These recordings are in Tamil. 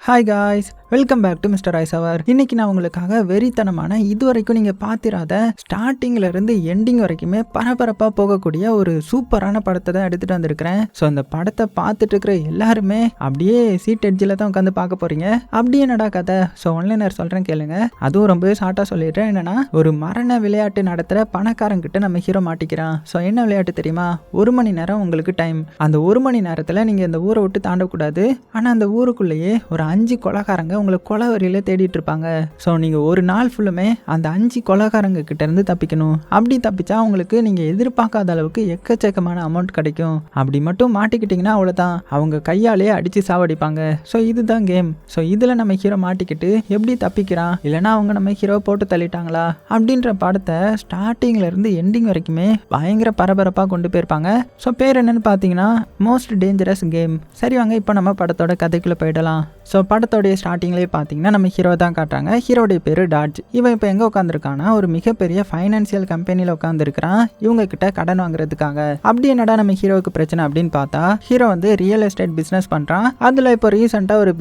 Hi guys, welcome back to mister ice hour. இன்னைக்கு நான் உங்களுக்காக வெறித்தனமான இது வரைக்கும் நீங்கள் பார்த்திராத ஸ்டார்டிங்கில் இருந்து எண்டிங் வரைக்குமே பரபரப்பாக போகக்கூடிய ஒரு சூப்பரான படத்தை தான் எடுத்துகிட்டு வந்திருக்கிறேன். ஸோ அந்த படத்தை பார்த்துட்டு இருக்கிற எல்லாருமே அப்படியே சீட் எட்ஜில் தான் உட்காந்து பார்க்க போகிறீங்க. அப்படியே என்னடா கதை? ஸோ ஒன்லைனர் சொல்கிறேன் கேளுங்க. அதுவும் ரொம்பவே ஷார்ட்டாக சொல்லிடுறேன். என்னன்னா, ஒரு மரண விளையாட்டு நடத்துகிற பணக்காரங்கிட்ட நம்ம ஹீரோ மாட்டிக்கிறான். ஸோ என்ன விளையாட்டு தெரியுமா? 1 மணி நேரம் உங்களுக்கு டைம். அந்த 1 மணி நேரத்தில் நீங்கள் இந்த ஊரை விட்டு தாண்டக்கூடாது. ஆனால் அந்த ஊருக்குள்ளேயே ஒரு 5 கொலைகாரங்க உங்களை கொலை வரியில தேடிட்டு இருப்பாங்க. ஸோ நீங்கள் ஒரு நாள் ஃபுல்லுமே அந்த 5 கொலைகாரங்க கிட்ட இருந்து தப்பிக்கணும். அப்படி தப்பிச்சா உங்களுக்கு நீங்கள் எதிர்பார்க்காத அளவுக்கு எக்கச்சக்கமான அமௌண்ட் கிடைக்கும். அப்படி மட்டும் மாட்டிக்கிட்டிங்கன்னா அவ்வளோதான், அவங்க கையாலேயே அடித்து சாவடிப்பாங்க. ஸோ இதுதான் கேம். ஸோ இதில் நம்ம ஹீரோ மாட்டிக்கிட்டு எப்படி தப்பிக்கிறான், இல்லைனா அவங்க நம்ம ஹீரோ போட்டு தள்ளிட்டாங்களா அப்படின்ற படத்தை ஸ்டார்டிங்ல இருந்து எண்டிங் வரைக்குமே பயங்கர பரபரப்பாக கொண்டு போயிருப்பாங்க. ஸோ பேர் என்னன்னு பார்த்தீங்கன்னா மோஸ்ட் டேஞ்சரஸ் கேம். சரி வாங்க, இப்போ நம்ம படத்தோட கதைக்குள்ளே போயிடலாம். ஸோ படத்தோடைய ஸ்டார்டிங்லேயே பார்த்தீங்கன்னா நம்ம ஹீரோ தான் காட்டுறாங்க. ஹீரோடைய பேர் டாட்ஜ். இவன் இப்போ எங்கே உட்காந்துருக்கான்னா ஒரு மிகப்பெரிய ஃபைனான்சியல் கம்பெனியில் உட்காந்துருக்கிறான், இவங்க கிட்ட கடன் வாங்குறதுக்காக. அப்படி என்னடா நம்ம ஹீரோவுக்கு பிரச்சனை அப்படின்னு பார்த்தா, ஹீரோ வந்து ரியல் எஸ்டேட் பிஸ்னஸ் பண்ணுறான். அதில் இப்போ ரீசெண்டாக ஒரு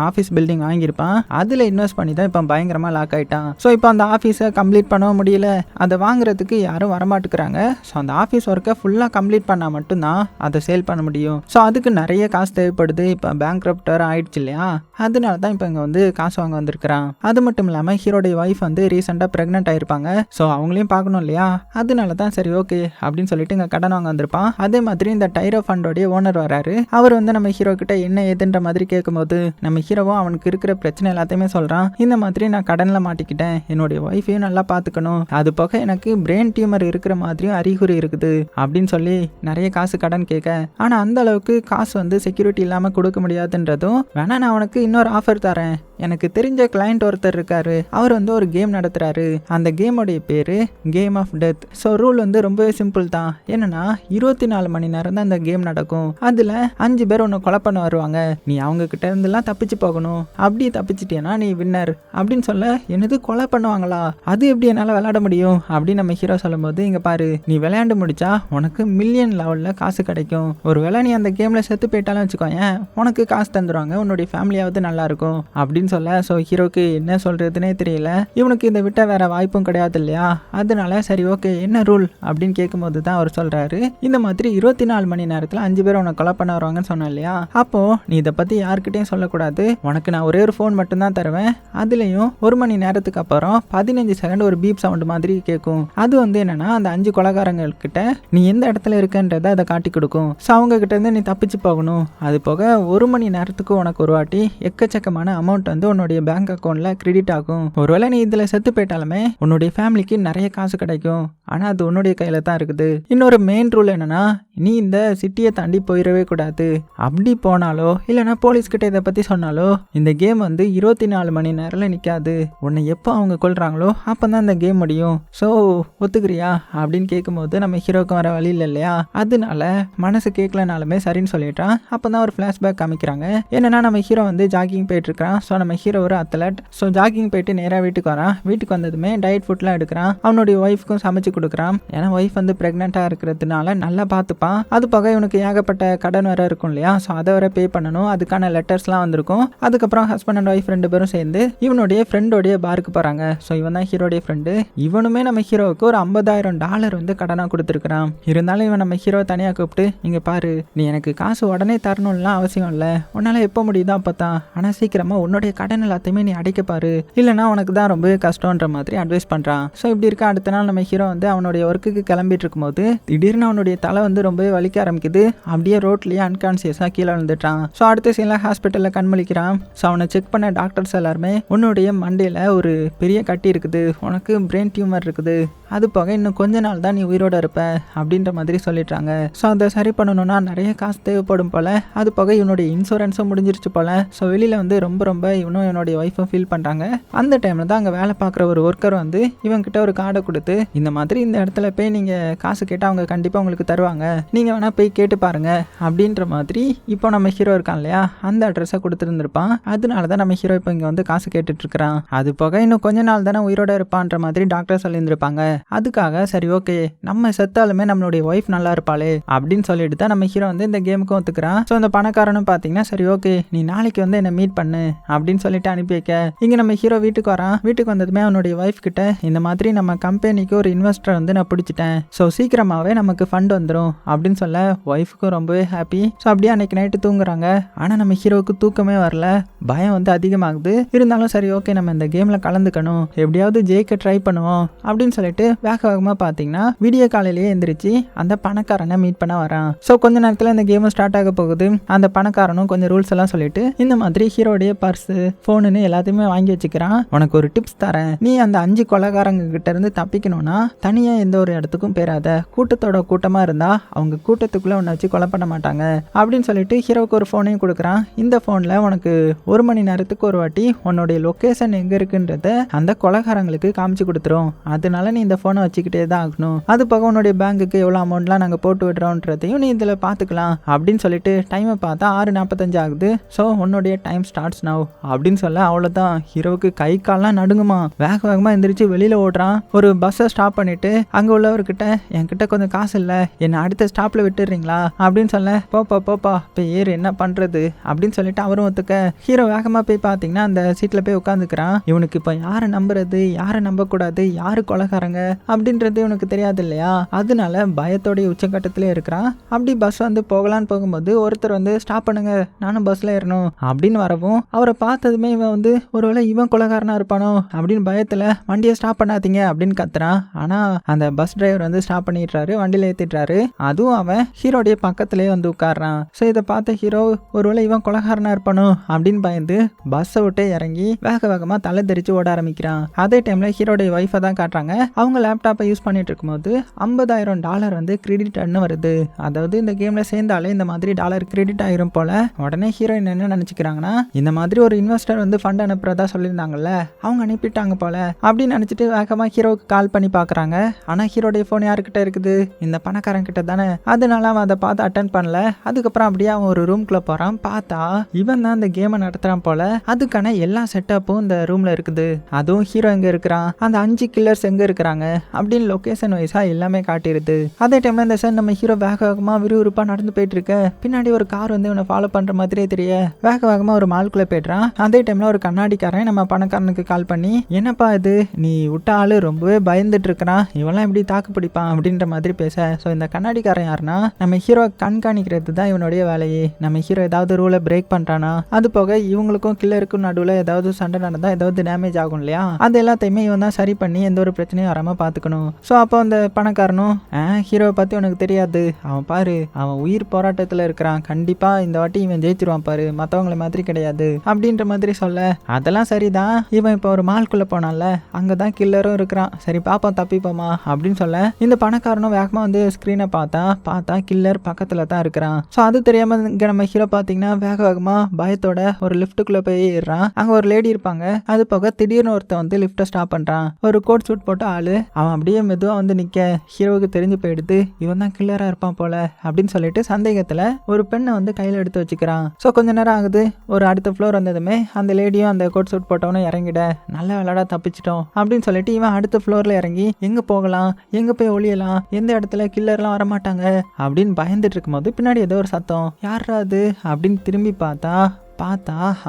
ஆஃபீஸ் பில்டிங் வாங்கியிருப்பான். அதில் இன்வெஸ்ட் பண்ணி தான் இப்போ பயங்கரமாக லாக் ஆகிட்டான். ஸோ இப்போ அந்த ஆஃபீஸை கம்ப்ளீட் பண்ண முடியல, அதை வாங்குறதுக்கு யாரும் வரமாட்டுக்கிறாங்க. ஸோ அந்த ஆஃபீஸ் ஒர்க்கை ஃபுல்லாக கம்ப்ளீட் பண்ணால் மட்டும்தான் அதை சேல் பண்ண முடியும். ஸோ அதுக்கு நிறைய காசு தேவைப்படுது. இப்போ பேங்க்ரப்டர் ஆயிடுச்சு இல்லையா, அதனால தான் இப்போ இங்கே வந்து காசு வாங்க வந்திருக்கிறான். அது மட்டும் இல்லாமல் ஹீரோடைய ஒய்ஃப் வந்து ரீசெண்டாக ப்ரெக்னென்ட் ஆயிருப்பாங்க. ஸோ அவங்களையும் பார்க்கணும் இல்லையா, அதனால தான் சரி ஓகே அப்படின்னு சொல்லிட்டு இங்கே கடன் வாங்க வந்திருப்பான். அதே மாதிரி இந்த டைரோ ஃபண்டோடைய ஓனர் வராரு. அவர் வந்து நம்ம ஹீரோ கிட்ட என்ன ஏதுன்ற மாதிரி கேட்கும்போது நம்ம ஹீரோவும் அவனுக்கு இருக்கிற பிரச்சனை எல்லாத்தையுமே சொல்கிறான். இந்த மாதிரி நான் கடனில் மாட்டிக்கிட்டேன், என்னுடைய ஒய்ஃபையும் நல்லா பார்த்துக்கணும், அது போக எனக்கு பிரெயின் டியூமர் இருக்கிற மாதிரியும் அறிகுறி இருக்குது அப்படின்னு சொல்லி நிறைய காசு கடன் கேட்க, ஆனால் அந்த அளவுக்கு காசு வந்து செக்யூரிட்டி இல்லாமல் கொடுக்க முடியாதுன்றதும் வேணா நான் உனக்கு இன்னொரு ஆஃபர் தரேன். எனக்கு தெரிஞ்ச கிளைண்ட் ஒருத்தர் இருக்காரு, அவர் வந்து ஒரு கேம் நடத்துறாரு. அந்த கேமோடைய பேரு game of death. So rule வந்து ரொம்பவே சிம்பிள் தான். என்னன்னா 24 மணி நேரம் தான் இந்த கேம் நடக்கும். அதில் 5 பேர் ஒன்று கொலை பண்ண வருவாங்க. நீ அவங்க கிட்ட இருந்தெல்லாம் தப்பிச்சு போகணும். அப்படி தப்பிச்சிட்டேன்னா நீ வின்னர் அப்படின்னு சொல்ல, என்னது கொலை பண்ணுவாங்களா, அது எப்படி என்னால் விளையாட முடியும் அப்படின்னு நம்ம ஹீரோ சொல்லும்போது, இங்கே பாரு, நீ விளையாண்டு முடிச்சா உனக்கு மில்லியன் லெவலில் காசு கிடைக்கும். ஒரு வேளை நீ அந்த கேமில் செத்து போயிட்டாலும் வச்சுக்கோங்க, உனக்கு காசு தந்துடுவாங்க, உன்னுடைய ஃபேமிலியாவது நல்லா இருக்கும் அப்படின்னு சொல்ல. ஸோ ஹீரோக்கு என்ன சொல்றதுன்னே தெரியல. இவனுக்கு இதை விட்ட வேற வாய்ப்பும் கிடையாது இல்லையா, அதனால சரி ஓகே என்ன ரூல் அப்படின்னு கேட்கும்போது தான் அவர் சொல்றாரு, இந்த மாதிரி 24 மணி நேரத்தில் 5 பேர் உனக்கு கொலை பண்ண வருவாங்கன்னு சொன்ன இல்லையா, அப்போ நீ இதை பத்தி யாருக்கிட்டையும் சொல்லக்கூடாது. உனக்கு நான் ஒரே ஒரு ஃபோன் மட்டும்தான் தருவேன். அதுலயும் 1 மணி நேரத்துக்கு அப்புறம் 15 செகண்ட் ஒரு பீப் சவுண்ட் மாதிரி கேட்கும். அது வந்து என்னன்னா அந்த 5 கொலைகாரங்கள் கிட்ட நீ எந்த இடத்துல இருக்கன்றதை அதை காட்டி கொடுக்கும். ஸோ அவங்க கிட்ட இருந்து நீ தப்பிச்சு போகணும். அது போக 1 மணி நேரத்துக்கு உனக்கு ஒரு வாட்டி எக்கச்சக்கமான அமௌண்ட் வந்து உன்னுடைய பேங்க் அக்கௌண்ட்ல கிரெடிட் ஆகும். ஒருவேளை நீ இதுல செத்து போயிட்டாலுமே உன்னுடைய ஃபேமிலிக்கு நிறைய காசு கிடைக்கும். ஆனா அது உன்னுடைய கையில தான் இருக்குது. இன்னொரு மெயின் ரூல் என்னன்னா, நீ இந்த சிட்டியை தாண்டி போயிடவே கூடாது. அப்படி போனாலோ இல்லைன்னா போலீஸ் கிட்ட இதை பத்தி சொன்னாலோ இந்த கேம் வந்து 24 மணி நேரம்ல நிக்காது. உன்னை எப்போ அவங்க கொள்றாங்களோ அப்பதான் இந்த கேம் முடியும். ஸோ ஒத்துக்கிறியா அப்படின்னு கேட்கும்போது நம்ம ஹீரோக்கு வர வழி இல்லை இல்லையா, அதனால மனசு கேட்கலனாலுமே சரின்னு சொல்லிட்டான். அப்பதான் ஒரு ஃபிளாஷ்பேக் காமிக்கிறாங்க. என்னன்னா நம்ம ஹீரோ வந்து ஜாகிங் போயிட்டு இருக்கான். ஸோ நம்ம ஹீரோ ஒரு அத்லட். ஸோ ஜாகிங் போயிட்டு நேராக வீட்டுக்கு வரான். வீட்டுக்கு வந்ததுமே டயட் ஃபுட்லாம் எடுக்கிறான். அவனுடைய ஒய்ஃப்க்கும் சமைச்சு கொடுக்குறான். ஏன்னா ஒய்ஃப் வந்து ப்ரெக்னெண்ட்டாக இருக்கிறதுனால நல்லா பார்த்துப்பான். அது போக இவனுக்கு ஏகப்பட்ட கடன் வேற இருக்கும் இல்லையா, ஸோ அதை வர பே பண்ணணும். அதுக்கான லெட்டர்ஸ்லாம் வந்திருக்கும். அதுக்கப்புறம் ஹஸ்பண்ட் அண்ட் ஒய்ஃப் 2 பேரும் சேர்ந்து இவனுடைய ஃப்ரெண்டோடைய பாருக்கு போகிறாங்க. ஸோ இவன் தான் ஹீரோடைய ஃப்ரெண்டு. இவனுமே நம்ம ஹீரோவுக்கு ஒரு $50,000 வந்து கடனாக கொடுத்துருக்கான். இருந்தாலும் இவன் நம்ம ஹீரோ தனியாக கூப்பிட்டு, இங்கே பாரு, நீ எனக்கு காசு உடனே தரணும்லாம் அவசியம் இல்லை, உன்னால் எப்போ முடியுதோ அப்போ தான், ஆனால் சீக்கிரமாக உன்னுடைய கடன் எல்லாத்தையுமே நீ அடைக்க பாரு, இல்லைனா உனக்கு தான் ரொம்ப கஷ்டம்ன்ற மாதிரி அட்வைஸ் பண்ணுறான். ஸோ இப்படி இருக்க அடுத்த நாள் நம்ம ஹீரோ வந்து அவனுடைய ஒர்க்குக்கு கிளம்பிட்டு இருக்கும்போது திடீர்னு அவனுடைய தலை வந்து ரொம்பவே வலிக்க ஆரம்பிக்குது. அப்படியே ரோட்லேயே அன்கான்சியஸாக கீழே விழுந்துட்டான். ஸோ அடுத்த சீனில் ஹாஸ்பிட்டலில் கண்மொழிக்கிறான். ஸோ அவனை செக் பண்ண டாக்டர்ஸ் எல்லாருமே உன்னுடைய மண்டையில் ஒரு பெரிய கட்டி இருக்குது, உனக்கு பிரெயின் டியூமர் இருக்குது, அது போக இன்னும் கொஞ்ச நாள் தான் நீ உயிரோட இருப்ப அப்படின்ற மாதிரி சொல்லிட்டாங்க. ஸோ அதை சரி பண்ணணும்னா நிறைய காசு தேவைப்படும் போல. அது போக இவனுடைய இன்சூரன்ஸும் முடிஞ்சிருச்சு போல. ஸோ வெளியில் வந்து ரொம்ப இவனும் என்னுடைய ஒய்ஃபும் ஃபீல் பண்ணுறாங்க. அந்த டைமில் தான் அங்கே வேலை பார்க்குற ஒரு ஒர்க்கர் வந்து இவங்கிட்ட ஒரு கார்டை கொடுத்து, இந்த மாதிரி இந்த இடத்துல போய் நீங்கள் காசு கேட்டால் அவங்க கண்டிப்பாக உங்களுக்கு தருவாங்க, நீங்கள் வேணால் போய் கேட்டு பாருங்க அப்படின்ற மாதிரி இப்போ நம்ம ஹீரோ இருக்கான் இல்லையா, அந்த அட்ரஸை கொடுத்துருந்துருப்பான். அதனால தான் நம்ம ஹீரோ இப்போ இங்கே வந்து காசு கேட்டுட்டு இருக்கிறான். அது போக இன்னும் கொஞ்ச நாள் தானே உயிரோட இருப்பான்ற மாதிரி டாக்டர் சொல்லியிருந்திருப்பாங்க. அதுக்காக சரி ஓகே நம்ம செத்தாலுமே நம்மளுடைய ஒய்ஃப் நல்லா இருப்பாளே அப்படின்னு சொல்லிட்டு தான் நம்ம ஹீரோ வந்து இந்த கேமுக்கும் ஒத்துக்கிறான். ஸோ அந்த பணக்காரனும் பார்த்தீங்கன்னா சரி ஓகே நீ நாளைக்கு வந்து என்னை மீட் பண்ணு அப்படின்னு சொல்லிட்டு அனுப்பி வைக்க இங்கே நம்ம ஹீரோ வீட்டுக்கு வரான். வீட்டுக்கு வந்ததுமே அவனுடைய ஒய்ஃப் கிட்ட இந்த மாதிரி நம்ம கம்பெனிக்கு ஒரு இன்வெஸ்டர் வந்து நான் பிடிச்சிட்டேன், ஸோ சீக்கிரமாகவே நமக்கு ஃபண்ட் வந்துடும் அப்படின்னு சொல்ல ஒய்ஃபுக்கும் ரொம்பவே ஹாப்பி. ஸோ அப்படியே அன்னைக்கு நைட்டு தூங்குறாங்க. ஆனால் நம்ம ஹீரோவுக்கு தூக்கமே வரல, பயம் வந்து அதிகமாகுது. இருந்தாலும் சரி ஓகே நம்ம இந்த கேமில் கலந்துக்கணும், எப்படியாவது ஜெயிக்க ட்ரை பண்ணுவோம் அப்படின்னு சொல்லிட்டு வேக வேகமாக பார்த்தீங்கன்னா விடிய காலையிலேயே எந்திரிச்சு அந்த பணக்காரனை மீட் பண்ண வரான். ஸோ கொஞ்ச நேரத்தில் இந்த கேமும் ஸ்டார்ட் ஆக போகுது. அந்த பணக்காரனும் கொஞ்சம் ரூல்ஸ் எல்லாம் சொல்லிட்டு இந்த மாதிரி ஹீரோடைய பர்ஸு ஃபோனுன்னு எல்லாத்தையுமே வாங்கி வச்சுக்கிறான். உனக்கு ஒரு டிப்ஸ் தரேன், நீ அந்த 5 கொலைகாரங்க கிட்ட இருந்து தப்பிக்கணும்னா தனியா எந்த ஒரு இடத்துக்கும் போயிடாத, கூட்டத்தோட கூட்டமா இருந்தா அவங்க கூட்டத்துக்குள்ள உன்னை வச்சு கொலை பண்ண மாட்டாங்க அப்படின்னு சொல்லிட்டு ஹீரோவுக்கு ஒரு ஃபோனையும் கொடுக்குறான். இந்த ஃபோன்ல உனக்கு 1 மணி நேரத்துக்கு ஒரு வாட்டி உன்னுடைய லொகேஷன் எங்க இருக்குன்றத அந்த கொலைகாரங்களுக்கு காமிச்சு கொடுத்துரும், அதனால நீ இந்த ஃபோனை வச்சுக்கிட்டே தான் ஆகணும். அது போக உன்னுடைய பேங்குக்கு எவ்வளோ அமௌண்ட்லாம் நாங்கள் போட்டு விடுறோன்றதையும் நீ இதில் பார்த்துக்கலாம் அப்படின்னு சொல்லிட்டு டைமை பார்த்தா 6:45 ஆகுது. ஸோ உன்னுடைய டைம் ஸ்டார்ட்ஸ் நவ் அப்படின்னு சொல்ல அவ்வளோதான். ஹீரோவுக்கு கை கால்லாம் நடுங்குமா, வேக வேகமாக எந்திரிச்சு வெளியில் ஓடுறான். ஒரு பஸ்ஸை ஸ்டாப் பண்ணிட்டு அங்கே உள்ளவர்கிட்ட என்கிட்ட கொஞ்சம் காசு இல்லை, என்னை அடுத்த ஸ்டாப்பில் விட்டுடுறீங்களா அப்படின்னு சொல்ல போப்பா இப்போ ஏறு என்ன பண்ணுறது அப்படின்னு சொல்லிட்டு அவரும் ஒத்துக்க ஹீரோ வேகமாக போய் பார்த்தீங்கன்னா அந்த சீட்டில் போய் உட்காந்துக்கிறான். இவனுக்கு இப்போ யாரை நம்புறது யாரை நம்பக்கூடாது யாரு கொலைகாரங்க அப்படின்றது இவனுக்கு தெரியாது இல்லையா, அதனால பயத்தோடைய உச்சக்கட்டத்திலே இருக்கிறான். அப்படி பஸ் வந்து போகலான்னு போகும்போது ஒருத்தர் வந்து ஸ்டாப் பண்ணுங்க நானும் பஸ்ல ஏறணும் அப்படின்னு வரவும் அவரை பார்த்ததுமே இவன் வந்து ஒருவேளை இவன் கொலைகாரனா இருப்பானோ அப்படின்னு பயத்துல வண்டியை ஸ்டாப் பண்ணாதீங்க அப்படின்னு கத்துறான். ஆனா அந்த பஸ் டிரைவர் வந்து ஸ்டாப் பண்ணிடுறாரு, வண்டியில ஏத்திடுறாரு. அதுவும் அவன் ஹீரோடைய பக்கத்திலே வந்து உட்கார்றான். ஸோ இதை பார்த்த ஹீரோ ஒருவேளை இவன் கொலைகாரனா இருப்பானோ அப்படின்னு பயந்து பஸ்ஸை விட்டு இறங்கி வேக வேகமா தலை தெரிச்சு ஓட ஆரம்பிக்கிறான். அதே டைம்ல ஹீரோடைய ஒய்ஃபை தான் காட்டுறாங்க. அவங்க லேப்டாப்பை யூஸ் பண்ணிட்டு இருக்கும்போது $50,000 வந்து கிரெடிட்னு வருது. அதாவது இந்த கேம்ல சேர்ந்தாலே இந்த மாதிரி டாலர் கிரெடிட் ஆயிரும் போல. உடனே ஹீரோயின் என்ன நினைச்சுக்கிறாங்கன்னா இந்த மாதிரி ஒரு இன்வெஸ்டர் வந்து ஃபண்ட் அனுப்புறதா சொல்லியிருந்தாங்கல்ல, அவங்க அனுப்பிட்டாங்க போல அப்படின்னு நினைச்சிட்டு வேகமா ஹீரோவுக்கு கால் பண்ணி பாக்குறாங்க. ஆனா ஹீரோடைய போன் யாருக்கிட்ட இருக்குது, இந்த பணக்காரன் கிட்ட தானே. அதனால அவன் அதை பார்த்து அட்டன் பண்ணல. அதுக்கப்புறம் அப்படியே அவன் ஒரு ரூம்குள்ள போறான். பார்த்தா இவன் தான் இந்த கேமை நடத்துறான் போல. அதுக்கான எல்லா செட்டப்பும் இந்த ரூம்ல இருக்குது. அதுவும் ஹீரோ எங்க இருக்கிறான், அந்த 5 கில்லர்ஸ் எங்க இருக்கிறாங்க அப்படின்னு லொகேஷன் வைஸா எல்லாமே காட்டிடுது. அதே டைம்ல இந்த சார் நம்ம ஹீரோ வேக வேகமா விறுவிறுப்பா நடந்து போயிட்டு இருக்க பின்னாடி ஒரு கார் வந்து இவனை ஃபாலோ பண்ற மாதிரியே தெரிய வேக வேகமா ஒரு மால்குள்ள போயிடுறான். அதே டைம்ல ஒரு கண்ணாடிக்காரன் நம்ம பணக்காரனுக்கு கால் பண்ணி என்னப்பா இது நீ விட்ட ஆளு ரொம்பவே பயந்துட்டு இருக்கிறான், இவெல்லாம் எப்படி தாக்கு பிடிப்பான் அப்படின்ற மாதிரி பேச. ஸோ இந்த கண்ணாடிக்காரன் யாருன்னா நம்ம ஹீரோ கண்காணிக்கிறது தான் இவனுடைய வேலையே. நம்ம ஹீரோ ஏதாவது ரூலை பிரேக் பண்றானா, அது போக இவங்களுக்கும் கில்லருக்கும் நடுவில் ஏதாவது சண்டை நடந்தா ஏதாவது டேமேஜ் ஆகும் இல்லையா, அது எல்லாத்தையுமே இவன் தான் சரி பண்ணி எந்த ஒரு பிரச்சனையும் வராம பாத்துக்கணும். ஸோ அப்போ அந்த பணக்காரனும் ஹீரோவை பத்தி உனக்கு தெரியாது, அவன் பாரு அவன் உயிர் போராட்டத்துல இருக்கிறான், கண்டிப்பா இந்த வாட்டி இவன் ஜெயிச்சிருவான் பாரு, மற்றவங்களை மாதிரி கிடையாது அப்படின்ற மாதிரி சொல்ல அதெல்லாம் சரிதான். இவன் இப்போ ஒரு மால்குள்ள போனான்ல அங்கதான் கில்லரும் இருக்கிறான், சரி பாப்போம் தப்பிப்போமா அப்படின்னு சொல்ல இந்த பணக்காரனும் வேகமா வந்து ஸ்கிரீனை பார்த்தா கில்லர் பக்கத்துல தான் இருக்கிறான். ஸோ அது தெரியாம இங்க நம்ம ஹீரோ பாத்தீங்கன்னா வேக வேகமா பயத்தோட ஒரு லிஃப்ட்டுக்குள்ள போய் ஏறான். அங்க ஒரு லேடி இருப்பாங்க. அது போக திடீர்னு ஒருத்தன் வந்து லிஃப்ட்டை ஸ்டாப் பண்றான். ஒரு கோட் சூட் போட்ட ஆளு. அவன் அப்படியே மெதுவா வந்து நிக்க ஹீரோவுக்கு தெரிஞ்சு போயிடுது இவன் தான் கில்லரா இருப்பான் போல அப்படின்னு சொல்லிட்டு சந்தேகத்துல ஒரு பெண்ணை வந்து கையில எடுத்து வச்சுக்கிறான். ஸோ கொஞ்ச நேரம் ஆகுது. ஒரு அடுத்த ஃப்ளோர் வந்ததுமே அந்த லேடியும் அந்த கோட் சூட் போட்டவனும் இறங்கிட நல்ல விளையாடா தப்பிச்சிட்டோம் அப்படின்னு சொல்லிட்டு இவன் அடுத்த ஃப்ளோர்ல இறங்கி எங்க போகலாம் எங்க போய் ஒளியலாம் எந்த இடத்துல கில்லர்லாம் வரமாட்டாங்க அப்படின்னு பயந்துட்டு இருக்கும்போது பின்னாடி ஏதோ ஒரு சத்தம், யாரா அது அப்படின்னு திரும்பி பார்த்தா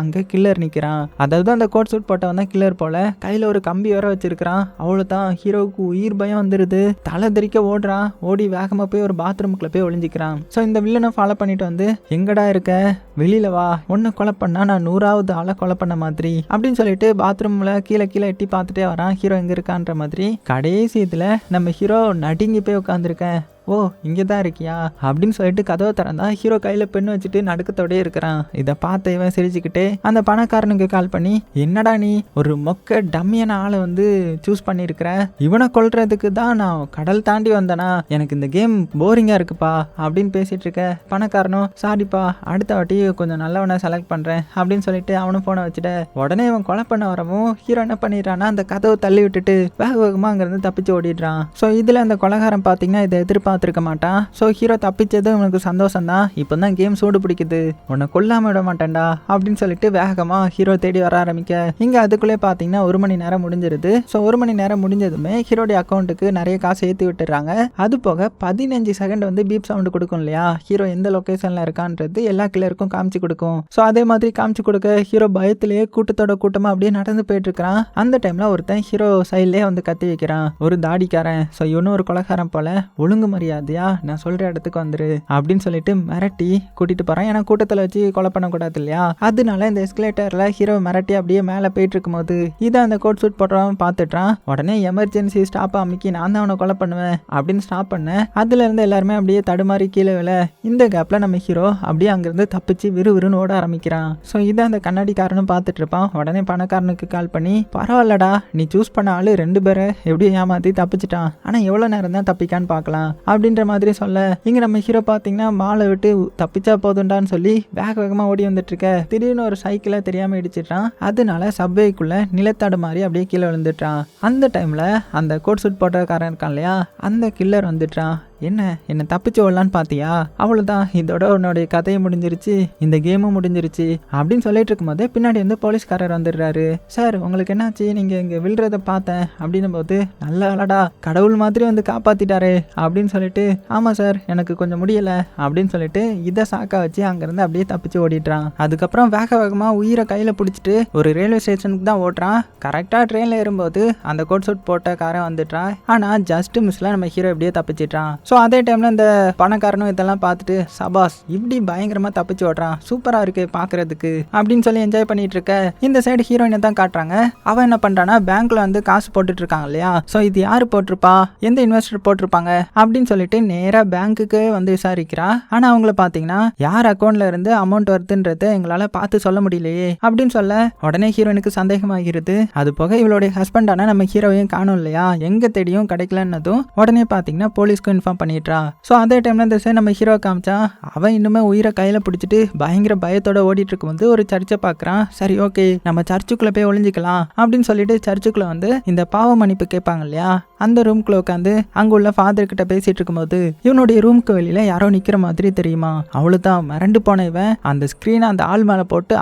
அங்க கில்லர் நிக்கிறான். அதாவது அந்த கோட் சூட் போட்டவன் தான் கில்லர் போல. கையில ஒரு கம்பி வர வச்சிருக்கிறான். அவ்வளவுதான் ஹீரோவுக்கு உயிர் பயம் வந்துருது. தலை தெறிக்க ஓடுறான். ஓடி வேகமா போய் ஒரு பாத்ரூமுக்குள்ள போய் ஒளிஞ்சிக்கிறான். ஸோ இந்த வில்லனை ஃபாலோ பண்ணிட்டு வந்து எங்கடா இருக்க, வெளியில வா, ஒன்னு கொலை பண்ணா நான் 100வது ஆளை கொலை பண்ண மாதிரி அப்படின்னு சொல்லிட்டு பாத்ரூம்ல கீழே எட்டி பார்த்துட்டே வரான். ஹீரோ எங்க இருக்கான்ற மாதிரி. கடைசி இதுல நம்ம ஹீரோ நடுங்கி போய் உட்காந்துருக்கேன். ஓ இங்கே தான் இருக்கியா அப்படின்னு சொல்லிட்டு கதவை திறந்தா ஹீரோ கையில பெண் வச்சுட்டு நடுக்கத்தோடய இருக்கிறான். இதை பார்த்த இவன் சிரிச்சுக்கிட்டே அந்த பணக்காரனுக்கு கால் பண்ணி என்னடா நீ ஒரு மொக்க டம்மியான ஆளை வந்து சூஸ் பண்ணியிருக்கிற, இவனை கொல்றதுக்கு தான் நான் கடல் தாண்டி வந்தனா, எனக்கு இந்த கேம் போரிங்கா இருக்குப்பா அப்படின்னு பேசிட்டு இருக்க. பணக்காரனும் சாரிப்பா அடுத்த வாட்டி கொஞ்சம் நல்லவனை செலக்ட் பண்றேன் அப்படின்னு சொல்லிட்டு அவனும் போனை வச்சுட்ட. உடனே இவன் கொலை பண்ண வரவும் ஹீரோ என்ன பண்ணிடுறான்னா அந்த கதவை தள்ளி விட்டுட்டு வேக வேகமா அங்கிருந்து தப்பிச்சு ஓடிடுறான். ஸோ இதுல அந்த கொலைகாரன் பாத்தீங்கன்னா இதை எதிர்பார்த்து எதிர்பார்த்திருக்க மாட்டான். ஸோ ஹீரோ தப்பிச்சது இவனுக்கு சந்தோஷம் தான். இப்போ தான் கேம் சூடு பிடிக்குது, உன்னை கொல்லாம விட மாட்டேன்டா அப்படின்னு சொல்லிட்டு வேகமா ஹீரோ தேடி வர ஆரம்பிக்க இங்க அதுக்குள்ளே பாத்தீங்கன்னா 1 மணி நேரம் முடிஞ்சிருது. ஸோ 1 மணி நேரம் முடிஞ்சதுமே ஹீரோடைய அக்கௌண்ட்டுக்கு நிறைய காசு ஏற்றி விட்டுறாங்க. அது போக 15 செகண்ட் வந்து பீப் சவுண்ட் கொடுக்கும் இல்லையா, ஹீரோ எந்த லொகேஷன்ல இருக்கான்றது எல்லா கிளருக்கும் காமிச்சு கொடுக்கும். ஸோ அதே மாதிரி காமிச்சு கொடுக்க ஹீரோ பயத்திலேயே கூட்டத்தோட கூட்டமா அப்படியே நடந்து போயிட்டு இருக்கிறான். அந்த டைம்ல ஒருத்தன் ஹீரோ சைட்லேயே வந்து கத்தி வைக்கிறான், ஒரு தாடிக்காரன். ஸோ இவனும் ஒரு கொலைகாரன் போல, ஒழுங்கு மரியாதையா நான் சொல்ற இடத்துக்கு வந்துரு அப்படின்னு சொல்லிட்டு மிரட்டி கூட்டிட்டு போறான். ஏன்னா கூட்டத்தில் வச்சு கொலை பண்ணக்கூடாது இல்லையா, அதனால இந்த எஸ்கலேட்டர்ல ஹீரோ மிரட்டி அப்படியே மேலே போயிட்டு இருக்கும்போது இதை அந்த கோட் சூட் போடுறவன் பார்த்துட்டான். உடனே எமர்ஜென்சி ஸ்டாப் அமைக்கி நான் தான் அவனை கொலை பண்ணுவேன் அப்படின்னு ஸ்டாப் பண்ணேன். அதுல இருந்து எல்லாருமே அப்படியே தடுமாறி கீழே விழ இந்த கேப்ல நம்ம ஹீரோ அப்படியே அங்கிருந்து தப்பிச்சு விறுவிறுன்னு ஓட ஆரம்பிக்கிறான். ஸோ இதை அந்த கண்ணாடிக்காரனும் பார்த்துட்டு இருப்பான். உடனே பணக்காரனுக்கு கால் பண்ணி, பரவாயில்லடா நீ சூஸ் பண்ண ஆளு 2 பேரை எப்படி ஏமாத்தி தப்பிச்சிட்டான், ஆனா எவ்வளவு நேரம் தான் தப்பிக்கான்னு பார்க்கலாம் அப்படின்ற மாதிரி சொல்ல இங்க நம்ம ஹீரோ பார்த்தீங்கன்னா மாலை விட்டு தப்பிச்சா போதுண்டான்னு சொல்லி வேகமா ஓடி வந்துட்டு இருக்க திடீர்னு ஒரு சைக்கிளை தெரியாம இடிச்சிட்டான். அதனால சப்வேக்குள்ள நிலத்தடு மாதிரி அப்படியே கீழே விழுந்துட்டான். அந்த டைம்ல அந்த கோட் சூட் போட்டக்காரன் இருக்கான் இல்லையா, அந்த கில்லர் வந்துட்டான். என்ன தப்பிச்சு ஓடலான்னு பார்த்தியா, அவ்வளோதான், இதோட உன்னுடைய கதையை முடிஞ்சிருச்சு, இந்த கேமும் முடிஞ்சிருச்சு அப்படின்னு சொல்லிட்டு இருக்கும்போது பின்னாடி வந்து போலீஸ்காரர் வந்துடுறாரு. சார் உங்களுக்கு என்னாச்சு, நீங்கள் இங்கே விழுறதை பார்த்தேன் அப்படின்னும் போது, நல்ல ஆளடா கடவுள் மாதிரி வந்து காப்பாற்றிட்டாரு அப்படின்னு சொல்லிட்டு, ஆமாம் சார் எனக்கு கொஞ்சம் முடியலை அப்படின்னு சொல்லிட்டு இதை சாக்கா வச்சு அங்கேருந்து அப்படியே தப்பிச்சு ஓடிட்டுறான். அதுக்கப்புறம் வேகமாக உயிரை கையில் பிடிச்சிட்டு ஒரு ரயில்வே ஸ்டேஷனுக்கு தான் ஓட்டுறான். கரெக்டாக ட்ரெயினில் ஏறும்போது அந்த கோட் சூட் போட்ட காரன் வந்துட்டான். ஆனால் ஜஸ்ட் மிஸ்ல நம்ம ஹீரோ இப்படியே தப்பிச்சிட்டான். ஸோ அதே டைமில் இந்த பணக்காரனும் இதெல்லாம் பார்த்துட்டு, சபாஸ் இப்படி பயங்கரமாக தப்பிச்சு ஓடுறான், சூப்பராக இருக்கு பார்க்குறதுக்கு அப்படின்னு சொல்லி என்ஜாய் பண்ணிட்டு இருக்க இந்த சைடு ஹீரோயினை தான் காட்டுறாங்க. அவன் என்ன பண்ணுறான்னா பேங்க்ல வந்து காசு போட்டுட்டு இருக்காங்க இல்லையா, ஸோ இது யார் போட்டிருப்பா, எந்த இன்வெஸ்டர் போட்டிருப்பாங்க அப்படின்னு சொல்லிட்டு நேராக பேங்க்குக்கு வந்து விசாரிக்கிறா. ஆனால் அவங்கள பார்த்தீங்கன்னா யார் அக்கௌண்ட்ல இருந்து அமௌண்ட் வருதுன்றதை எங்களால் பார்த்து சொல்ல முடியலையே அப்படின்னு சொல்ல உடனே ஹீரோயினுக்கு சந்தேகமாகிறது. அது போக இவளுடைய ஹஸ்பண்டான நம்ம ஹீரோவையும் காணும் இல்லையா, எங்கே தேடியும் கிடைக்கலன்னதும் உடனே பார்த்தீங்கன்னா போலீஸ்க்கு இன்ஃபார்ம் பண்ணிட்டா. ஸோ அதே டைம்ல இந்த சைடு நம்ம ஹீரோ காமிச்சா அவன் இன்னுமே உயிரை கையில பிடிச்சிட்டு பயங்கர பயத்தோட ஓடிட்டு இருக்கும்போது ஒரு சர்ச்சை பார்க்கறான். சரி ஓகே நம்ம சர்ச்சுக்குள்ள போய் ஒளிஞ்சிக்கலாம் அப்படின்னு சொல்லிட்டு சர்ச்சுக்குள்ள வந்து இந்த பாவ மன்னிப்பு கேட்பாங்க இல்லையா, அந்த ரூம்குள்ள உட்காந்து அங்க உள்ள ஃபாதர் கிட்ட பேசிட்டு இருக்கும்போது இவனுடைய ரூம்க்கு வெளியில யாரோ நிக்கிற மாதிரி தெரியுமா. அவ்வளவுதான் மிரண்டு போன இவன் அந்த ஸ்கிரீனை அந்த ஆள் மேல போட்டு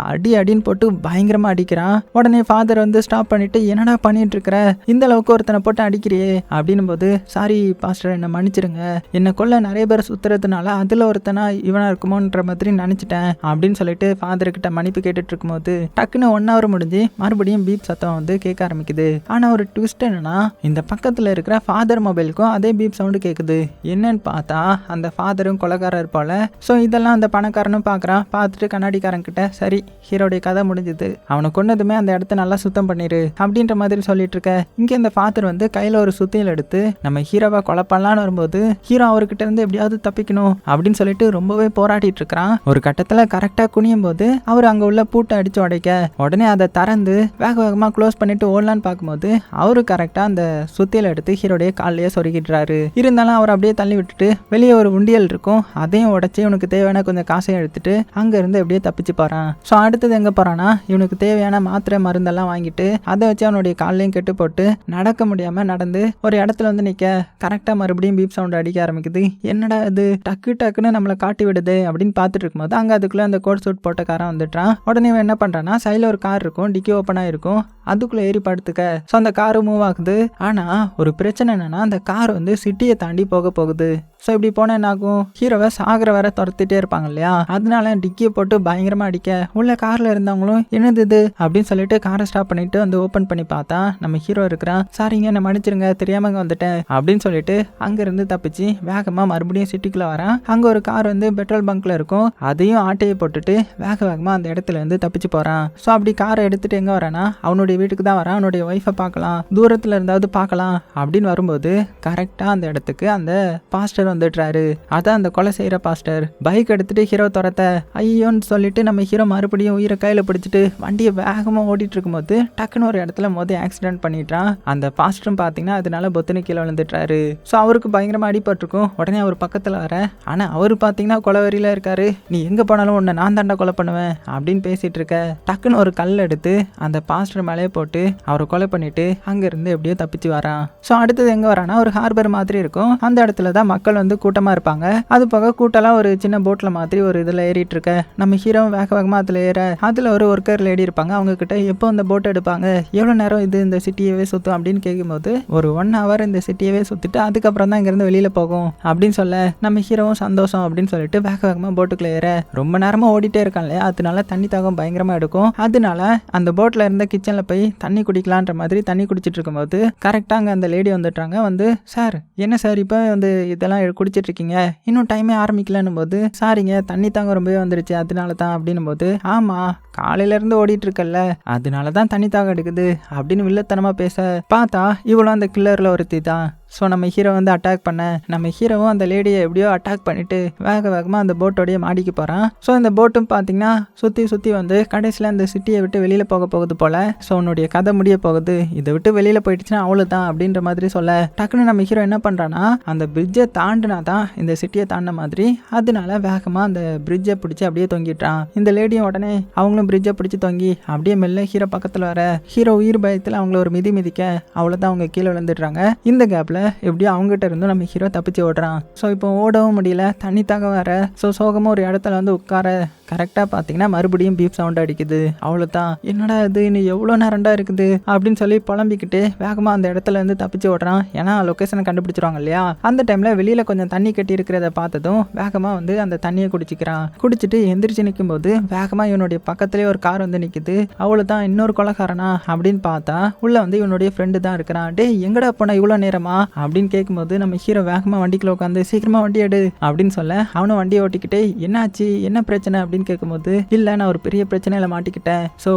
அடின்னு போட்டு பயங்கரமா அடிக்கிறான். உடனே ஃபாதர் வந்து ஸ்டாப் பண்ணிட்டு, என்னடா பண்ணிட்டு இருக்கிற, இந்த அளவுக்கு ஒருத்தனை போட்டு அடிக்கிறியே அப்படின்னும் போது, சாரி பாஸ்டர் என்ன மன்னிச்சிருங்க, என்னை கொல்ல நிறைய பேர் சுத்துறதுனால அதுல ஒருத்தனா இவனா இருக்குமோன்ற மாதிரி நினைச்சிட்டேன் அப்படின்னு சொல்லிட்டு ஃபாதர் கிட்ட மன்னிப்பு கேட்டுட்டு இருக்கும்போது டக்குன்னு 1 hour முடிஞ்சு மறுபடியும் பீப் சத்தம் வந்து கேட்க ஆரம்பிக்குது. ஆனா ஒரு ட்விஸ்ட் என்னன்னா, இந்த பக்கத்துல இருக்கிற ஃபாதர் மொபைலுக்கும் அதே பீப் சவுண்டு கேக்குது. என்னன்னு பார்த்தா அந்த ஃபாதரும் கொலைக்காரர் போல. ஸோ இதெல்லாம் அந்த பணக்காரனும் பார்க்கறான். பார்த்துட்டு கண்ணாடிக்காரன் கிட்ட, சரி ஹீரோடைய கதை முடிஞ்சது, அவனை கொன்னதுமே அந்த இடத்த நல்லா சுத்தம் பண்ணிரு அப்படின்ற மாதிரி சொல்லிட்டு இருக்க இங்க இந்த ஃபாதர் வந்து கையில ஒரு சுத்தியல் எடுத்து நம்ம ஹீரோவை கொலை பண்ணலான்னு வரும்போது ஹீரோ அவர்கிட்ட இருந்து எப்படியாவது தப்பிக்கணும் அப்படின்னு சொல்லிட்டு ரொம்பவே போராடிட்டு இருக்கிறான். ஒரு கட்டத்துல கரெக்டா குனியும் போது அவர் அங்க உள்ள பூட்டை அடிச்சு உடைக்க உடனே அதை திறந்து வேகமா க்ளோஸ் பண்ணிட்டு ஓடலான்னு பார்க்கும்போது அவரு கரெக்டா அந்த சுத்தியில எடுத்து ஹீரோடைய காலையே சொருகிடுறாரு. இருந்தாலும் அவர் அப்படியே தள்ளி விட்டுட்டு வெளியே ஒரு உண்டியல் இருக்கும், அதையும் உடைச்சு இவனுக்கு தேவையான கொஞ்சம் காசையும் எடுத்துட்டு அங்க இருந்து எப்படியே தப்பிச்சு போறான். ஸோ அடுத்தது எங்க போறான்னா, இவனுக்கு தேவையான மாத்திரை மருந்தெல்லாம் வாங்கிட்டு அதை வச்சு அவனுடைய காலையும் கெட்டு போட்டு நடக்க முடியாம நடந்து ஒரு இடத்துல வந்து நிக்க கரெக்டா மறுபடியும் பீப் சவுண்ட் அடிக்க ஆரம்பிக்குது. என்னடா இது டக்குன்னு நம்மளை காட்டி விடுது அப்படின்னு பார்த்துட்டு இருக்கும்போது அங்க அதுக்குள்ள அந்த கோட் சூட் போட்ட காரன் வந்துட்டான். உடனே என்ன பண்றான்னா, சைட்ல ஒரு கார் இருக்கும், டிக்கி ஓப்பன் ஆயிருக்கும், அதுக்குள்ள ஏறி படுத்துக்க. ஸோ அந்த காரு மூவ் ஆகுது. ஆனா ஒரு பிரச்சனை என்னன்னா, அந்த கார் வந்து சிட்டியை தாண்டி போகுது. ஸோ இப்படி போனால் என்ன ஆகும், ஹீரோவை சாகர வர துரத்திட்டே இருப்பாங்க இல்லையா, அதனால டிக்கியை போட்டு பயங்கரமா அடிக்க உள்ள கார்ல இருந்தவங்களும் என்னது இது அப்படின்னு சொல்லிட்டு காரை ஸ்டாப் பண்ணிட்டு வந்து ஓப்பன் பண்ணி பார்த்தா நம்ம ஹீரோ இருக்கிறான். சாரிங்க என்ன மன்னிச்சிருங்க தெரியாம வந்துட்டேன் அப்படின்னு சொல்லிட்டு அங்க இருந்து தப்பிச்சு வேகமா மறுபடியும் சிட்டிக்குள்ள வரான். அங்க ஒரு கார் வந்து பெட்ரோல் பங்க்ல இருக்கும், அதையும் ஆட்டையை போட்டுட்டு வேகமா அந்த இடத்துல இருந்து தப்பிச்சு போறான். ஸோ அப்படி காரை எடுத்துட்டு எங்க வரானா, அவனுடைய வீட்டுக்கு தான் வரான். அவனுடைய ஒய்ஃபை பார்க்கலாம், தூரத்துல இருந்தாவது பார்க்கலாம் அப்படின்னு வரும்போது கரெக்டா அந்த இடத்துக்கு அந்த பாஸ்டர் வந்துடுறாரு. அதான் அந்த கொலை செய்யற பாஸ்டர். பைக் எடுத்துட்டு ஹீரோ துரத்த ஐயோன்னு சொல்லிட்டு நம்ம ஹீரோ மறுபடியும் உயிரை கையில பிடிச்சிட்டு வண்டியை வேகமா ஓடிட்டு இருக்கும்போது டக்குன்னு ஒரு இடத்துல ஆக்சிடென்ட் பண்ணிட்டான். அந்த பாஸ்டரும் பாத்தீங்கன்னா அதனால பொத்துன்னு கீழே விழுந்துட்டாரு. ஸோ அவருக்கு பயங்கரமா அடி அடிபட்டிருக்கும். உடனே அவர் பக்கத்தில் வர, ஆனால் அவர் பார்த்தீங்கன்னா கொலவெறியில் இருக்காரு. நீ எங்கே போனாலும் உன்னை நான் தாண்டா கொலை பண்ணுவேன் அப்படின்னு பேசிட்டு இருக்க. டக்குன்னு ஒரு கல் எடுத்து அந்த பாஸ்டர் மேலே போட்டு அவரை கொலை பண்ணிட்டு அங்கேருந்து எப்படியோ தப்பிச்சு வரான். ஸோ அடுத்தது எங்கே வரானா, ஒரு ஹார்பர் மாதிரி இருக்கும். அந்த இடத்துல தான் மக்கள் வந்து கூட்டமாக இருப்பாங்க. அது போக கூட்டம்லாம் ஒரு சின்ன போட்டில் மாதிரி ஒரு இதில் ஏறிட்டு இருக்க. நம்ம ஹீரோ வேக வேகமாக அதில் ஏற, அதில் ஒரு ஒர்க்கர் லேடி இருப்பாங்க. அவங்க கிட்ட எப்போ இந்த போட்டை எடுப்பாங்க, எவ்வளோ நேரம் இது இந்த சிட்டியவே சுற்றும் அப்படின்னு கேட்கும்போது, ஒரு 1 hour இந்த சிட்டியவே சுற்றிட்டு அதுக்கப்புறம் தான் இங்கேருந்து வெளியில் போகும் அப்படின்னு சொல்ல, நம்ம ஹீரோவும் சந்தோஷம் அப்படின்னு சொல்லிட்டு வேக வேகமாக போட்டுக்குள்ள ஏற, ரொம்ப நேரமாக ஓடிட்டே இருக்கான் இல்லையா, அதனால தண்ணி தாகம் பயங்கரமாக எடுக்கும். அதனால அந்த போட்டில் இருந்த கிச்சனில் போய் தண்ணி குடிக்கலான்ற மாதிரி தண்ணி குடிச்சிட்டு இருக்கும்போது கரெக்டாக அங்கே அந்த லேடி வந்துட்டாங்க. வந்து, சார் என்ன சார் இப்போ வந்து இதெல்லாம் குடிச்சிட்டு இருக்கீங்க, இன்னும் டைமே ஆரம்பிக்கலன்னும் போது, சாரிங்க தண்ணி தாங்க ரொம்பவே வந்துருச்சு அதனால தான் அப்படின்னும் போது, ஆமாம் காலையிலேருந்து ஓடிட்டு இருக்கல்ல அதனால தான் தண்ணி தாகம் எடுக்குது அப்படின்னு வில்லத்தனமாக பேச, பார்த்தா இவ்வளோ அந்த கில்லரில் ஒருத்தி தான். ஸோ நம்ம ஹீரோ வந்து அட்டாக் பண்ண, நம்ம ஹீரோவும் அந்த லேடியை எப்படியோ அட்டாக் பண்ணிட்டு வேக வேகமாக அந்த போட்டோடைய மாடிக்கு போகிறான். ஸோ இந்த போட்டும் பார்த்தீங்கன்னா சுற்றி வந்து கடைசியில் அந்த சிட்டியை விட்டு வெளியில் போக போகுது போல். ஸோ உன்னுடைய கதை முடிய போகுது, இதை விட்டு வெளியில் போயிடுச்சுன்னா அவ்வளோதான் அப்படின்ற மாதிரி சொல்ல, டக்குன்னு நம்ம ஹீரோ என்ன பண்ணுறான்னா, அந்த பிரிட்ஜை தாண்டினா தான் இந்த சிட்டியை தாண்டின மாதிரி, அதனால வேகமாக அந்த பிரிட்ஜை பிடிச்சி அப்படியே தொங்கிட்டான். இந்த லேடியும் உடனே அவங்களும் பிரிட்ஜை பிடிச்சி தொங்கி அப்படியே மெல்ல ஹீரோ பக்கத்தில் வர, ஹீரோ உயிர் பயத்தில் அவங்கள ஒரு மிதிக்க அவ்வளோதான் அவங்க கீழே விழுந்துடுறாங்க. இந்த கேப்பில் எப்படியோ அவங்ககிட்ட இருந்தும் நம்ம ஹீரோ தப்பிச்சு ஓடுறான். ஸோ இப்போ ஓடவும் முடியல, தண்ணி தாக வர. ஸோ சோகமாக ஒரு இடத்துல வந்து உட்கார, கரெக்டாக பார்த்தீங்கன்னா மறுபடியும் பீப் சவுண்ட் அடிக்குது. அவ்வளோதான், என்னடா இது இன்னும் எவ்வளோ நேரண்டா இருக்குது அப்படின்னு சொல்லி புலம்பிக்கிட்டு வேகமாக அந்த இடத்துல இருந்து தப்பிச்சு ஓடுறான். ஏன்னா லொக்கேஷனை கண்டுபிடிச்சிருவாங்க இல்லையா. அந்த டைமில் வெளியில் கொஞ்சம் தண்ணி கட்டி இருக்கிறத பார்த்ததும் வேகமாக வந்து அந்த தண்ணியை குடிச்சிக்கிறான். குடிச்சிட்டு எந்திரிச்சு நிற்கும் போது வேகமாக இவனுடைய பக்கத்துலேயே ஒரு கார் வந்து நிற்குது. அவ்வளோதான், இன்னொரு கொலைகாரனா அப்படின்னு பார்த்தா உள்ள வந்து இவனுடைய ஃப்ரெண்டு தான் இருக்கிறான். டே எங்கடா போனா இவ்வளோ நேரமா அப்படின்னு கேட்கும்போது நம்ம ஹீரோ வேகமாக வண்டிக்குள்ள உட்காந்து சீக்கிரமா வண்டி எடு அப்படின்னு சொல்ல, அவனும் வண்டியை ஓட்டிக்கிட்டே என்னாச்சு என்ன பிரச்சனை அப்படின்னு கேட்கும்போது, இல்லை நான் ஒரு பெரிய பிரச்சனையில மாட்டிக்கிட்டேன், ஸோ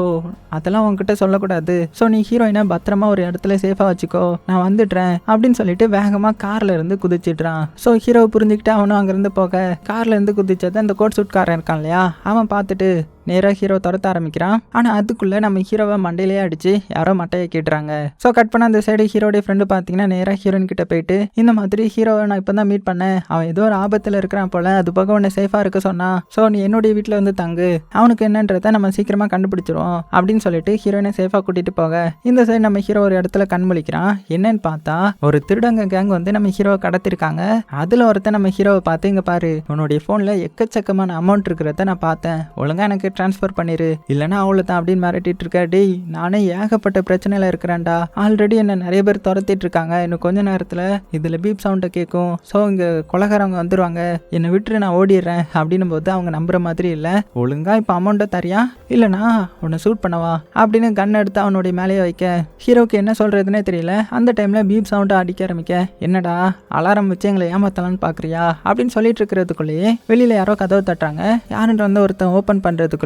அதெல்லாம் உங்ககிட்ட சொல்லக்கூடாது, ஸோ நீ ஹீரோயினை பத்திரமா ஒரு இடத்துல சேஃபாக வச்சுக்கோ, நான் வந்துடுறேன் அப்படின்னு சொல்லிட்டு வேகமாக கார்ல இருந்து குதிச்சிடுறான். ஸோ ஹீரோவை புரிஞ்சுக்கிட்டு அவனும் அங்கேருந்து போக, கார்ல இருந்து குதிச்சதை அந்த கோட் சூட் காரன் இருக்கான் இல்லையா, அவன் பார்த்துட்டு நேராக ஹீரோ துரத்த ஆரம்பிக்கிறான். ஆனால் அதுக்குள்ளே நம்ம ஹீரோவை மண்டையிலேயே அடித்து யாரோ மட்டையை கேட்டுறாங்க. ஸோ கட் பண்ண அந்த சைடு ஹீரோடைய ஃப்ரெண்டு பார்த்தீங்கன்னா நேராக ஹீரோயின் கிட்ட போயிட்டு, இந்த மாதிரி ஹீரோவை நான் இப்போ தான் மீட் பண்ணேன், அவன் ஏதோ ஒரு ஆபத்தில் இருக்கிறான் போல, அது போக உன்னை சேஃபாக இருக்க சொன்னான், ஸோ நீ என்னுடைய வீட்டில் வந்து தங்கு, அவனுக்கு என்னன்றதை நம்ம சீக்கிரமாக கண்டுபிடிச்சிருவோம் அப்படின்னு சொல்லிட்டு ஹீரோயினை சேஃபாக கூட்டிகிட்டு போக, இந்த சைடு நம்ம ஹீரோ ஒரு இடத்துல கண்மொழிக்கிறான். என்னன்னு பார்த்தா ஒரு திருடங்க கேங் வந்து நம்ம ஹீரோவை கடத்திருக்காங்க. அதில் ஒருத்தன் நம்ம ஹீரோவை பார்த்து, இங்கே பாரு உன்னுடைய ஃபோனில் எக்கச்சக்கமான அமௌண்ட் இருக்கிறத நான் பார்த்தேன், ஒழுங்காக எனக்கு ட்ரான்ஸ்ஃபர் பண்ணிரு, இல்லைன்னா அவ்வளோதான் அப்படின்னு மிரட்டிட்டு இருக்க. டேய் நானே ஏகப்பட்ட பிரச்சனையில் இருக்கிறேன்டா, ஆல்ரெடி என்ன நிறைய பேர் துரத்திட்டு இருக்காங்க, இன்னும் கொஞ்ச நேரத்தில் இதில் பீப் சவுண்டை கேட்கும், ஸோ இங்கே கொலகாரவங்க வந்துடுவாங்க, என்னை விட்டுரு நான் ஓடிடுறேன் அப்படின்னும் போது அவங்க நம்புற மாதிரி இல்லை. ஒழுங்கா இப்போ அமௌண்ட்டை தரியா இல்லைனா உன்னை சூட் பண்ணவா அப்படின்னு கன் எடுத்து அவனுடைய மேலேயே வைக்க, ஹீரோக்கு என்ன சொல்றதுன்னே தெரியல. அந்த டைம்ல பீப் சவுண்டை அடிக்க ஆரம்பிக்க, என்னடா அலாரம் வச்சு எங்களை ஏமாத்தலான்னு பாக்குறியா அப்படின்னு சொல்லிட்டு இருக்கிறதுக்குள்ளேயே வெளியில யாரோ கதவை தட்டுறாங்க. யாருன்ற வந்து ஒருத்தன் ஓப்பன் பண்றதுக்குள்ளேயே